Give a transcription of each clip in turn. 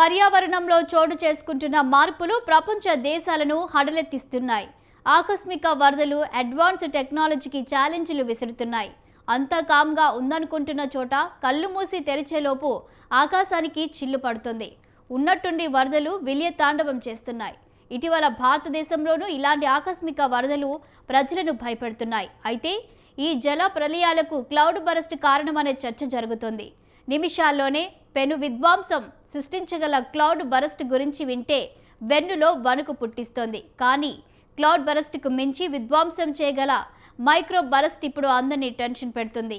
పర్యావరణంలో చోటు చేసుకుంటున్న మార్పులు ప్రపంచ దేశాలను హడలెత్తిస్తున్నాయి. ఆకస్మిక వరదలు అడ్వాన్స్ టెక్నాలజీకి ఛాలెంజ్లు విసురుతున్నాయి. అంతా కామ్గా ఉందనుకుంటున్న చోట కళ్ళు మూసి తెరిచేలోపు ఆకాశానికి చిల్లు పడుతుంది. ఉన్నట్టుండి వరదలు విలయ తాండవం చేస్తున్నాయి. ఇటీవల భారతదేశంలోనూ ఇలాంటి ఆకస్మిక వరదలు ప్రజలను భయపెడుతున్నాయి. అయితే ఈ జల ప్రళయాలకు క్లౌడ్ బరస్ట్ కారణమనే చర్చ జరుగుతోంది. నిమిషాల్లోనే పెను విధ్వంసం సృష్టించగల క్లౌడ్ బరస్ట్ గురించి వింటే వెన్నులో వణుకు పుట్టిస్తోంది. కానీ క్లౌడ్ బరస్ట్కు మించి విధ్వంసం చేయగల మైక్రో బరస్ట్ ఇప్పుడు అందరినీ టెన్షన్ పెడుతుంది.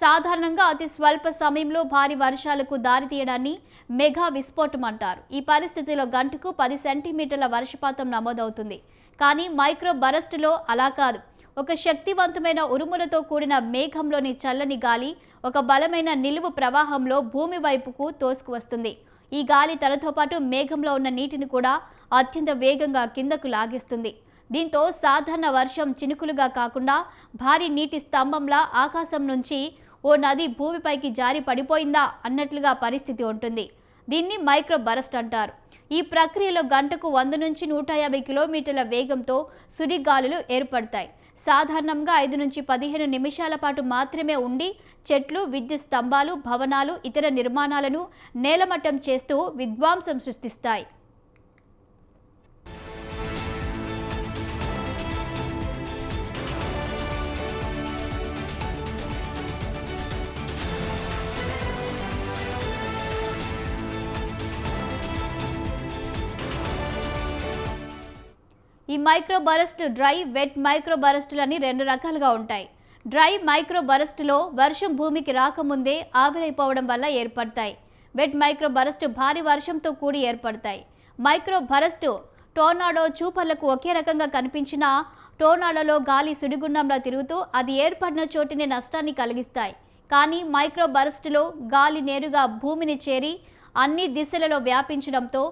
సాధారణంగా అతి స్వల్ప సమయంలో భారీ వర్షాలకు దారితీయడాన్ని మెగా విస్ఫోటం అంటారు. ఈ పరిస్థితిలో గంటకు 10 సెంటీమీటర్ల వర్షపాతం నమోదవుతుంది. కానీ మైక్రో బరస్ట్లో అలా కాదు. ఒక శక్తివంతమైన ఉరుములతో కూడిన మేఘంలోని చల్లని గాలి ఒక బలమైన నిలువు ప్రవాహంలో భూమి వైపుకు తోసుకువస్తుంది. ఈ గాలి తనతో పాటు మేఘంలో ఉన్న నీటిని కూడా అత్యంత వేగంగా కిందకు లాగేస్తుంది. దీంతో సాధారణ వర్షం చినుకులుగా కాకుండా భారీ నీటి స్తంభంలా ఆకాశం నుంచి ఓ నది భూమిపైకి జారి పడిపోయిందా అన్నట్లుగా పరిస్థితి ఉంటుంది. దీన్ని మైక్రో బరస్ట్ అంటారు. ఈ ప్రక్రియలో గంటకు 100 నుంచి 150 కిలోమీటర్ల వేగంతో సుడిగాలులు ఏర్పడతాయి. సాధారణంగా 5 నుంచి 15 నిమిషాల పాటు మాత్రమే ఉండి చెట్లు, విద్యుత్ స్తంభాలు, భవనాలు, ఇతర నిర్మాణాలను నేలమట్టం చేస్తూ విధ్వంసం సృష్టిస్తాయి. ఈ micro burst dry, wet micro బరస్టులని 2 రకాలుగా ఉంటాయి. డ్రై మైక్రో బరస్టులో వర్షం భూమికి రాకముందే ఆవిరైపోవడం వల్ల ఏర్పడతాయి. వెట్ మైక్రో బరస్ట్ భారీ వర్షంతో కూడి ఏర్పడతాయి. మైక్రో బరస్ట్ టోర్నాడో చూపర్లకు ఒకే రకంగా కనిపించిన టోర్నాడోలో గాలి సుడిగుండంలా తిరుగుతూ అది ఏర్పడిన చోటిని నష్టాన్ని కలిగిస్తాయి. కానీ మైక్రో బరస్టులో గాలి నేరుగా భూమిని చేరి అన్ని దిశలలో వ్యాపించడంతో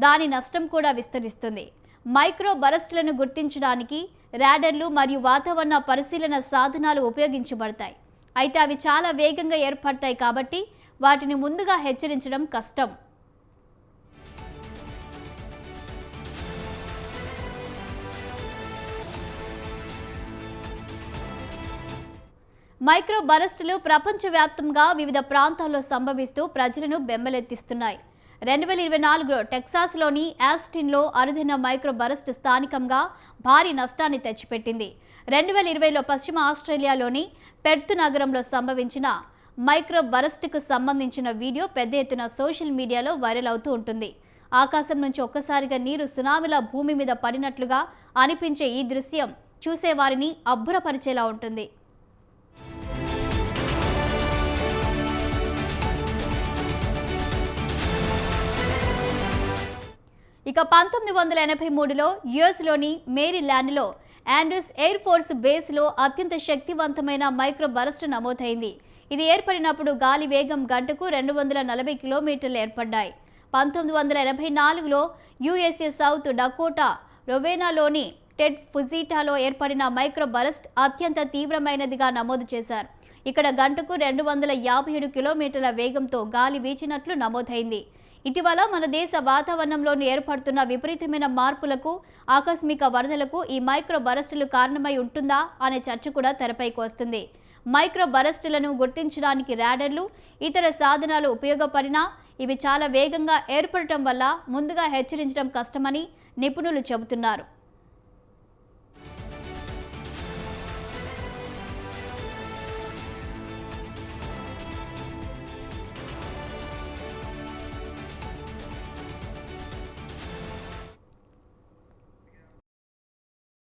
దాని నష్టం కూడా విస్తరిస్తుంది. మైక్రో బరస్టులను గుర్తించడానికి రాడర్లు మరియు వాతావరణ పరిశీలన సాధనాలు ఉపయోగించబడతాయి. అయితే అవి చాలా వేగంగా ఏర్పడతాయి కాబట్టి వాటిని ముందుగా హెచ్చరించడం కష్టం. మైక్రో బరస్టులు ప్రపంచవ్యాప్తంగా వివిధ ప్రాంతాల్లో సంభవిస్తూ ప్రజలను బెంబలెత్తిస్తున్నాయి. 2024లో టెక్సాస్లోని ఆస్టిన్లో అరుదైన మైక్రో బరస్ట్ స్థానికంగా భారీ నష్టాన్ని తెచ్చిపెట్టింది. 2020లో పశ్చిమ ఆస్ట్రేలియాలోని పెర్త్ నగరంలో సంభవించిన మైక్రో బరస్ట్కు సంబంధించిన వీడియో పెద్ద ఎత్తున సోషల్ మీడియాలో వైరల్ అవుతూ ఉంటుంది. ఆకాశం నుంచి ఒక్కసారిగా నీరు సునామీలా భూమి మీద పడినట్లుగా అనిపించే ఈ దృశ్యం చూసేవారిని అబ్బురపరిచేలా ఉంటుంది. ఇక 1983లో యుఎస్లోని మేరీల్యాండ్లో ఆండ్రూస్ ఎయిర్ ఫోర్స్ బేస్లో అత్యంత శక్తివంతమైన మైక్రో బరస్ట్ నమోదైంది. ఇది ఏర్పడినప్పుడు గాలి వేగం గంటకు 240 కిలోమీటర్లు ఏర్పడ్డాయి. 1984లో యుఎస్ఏ సౌత్ డకోటా రొవేనాలోని టెడ్ ఫుజిటాలో ఏర్పడిన మైక్రో బరస్ట్ అత్యంత తీవ్రమైనదిగా నమోదు చేశారు. ఇక్కడ గంటకు 257 కిలోమీటర్ల వేగంతో గాలి వీచినట్లు నమోదైంది. ఇటీవల మన దేశ వాతావరణంలోని ఏర్పడుతున్న విపరీతమైన మార్పులకు, ఆకస్మిక వరదలకు ఈ మైక్రో బరస్టులు కారణమై ఉంటుందా అనే చర్చ కూడా తెరపైకి వస్తుంది. మైక్రో బరస్టులను గుర్తించడానికి రాడర్లు, ఇతర సాధనాలు ఉపయోగపడినా ఇవి చాలా వేగంగా ఏర్పడటం వల్ల ముందుగా హెచ్చరించడం కష్టమని నిపుణులు చెబుతున్నారు.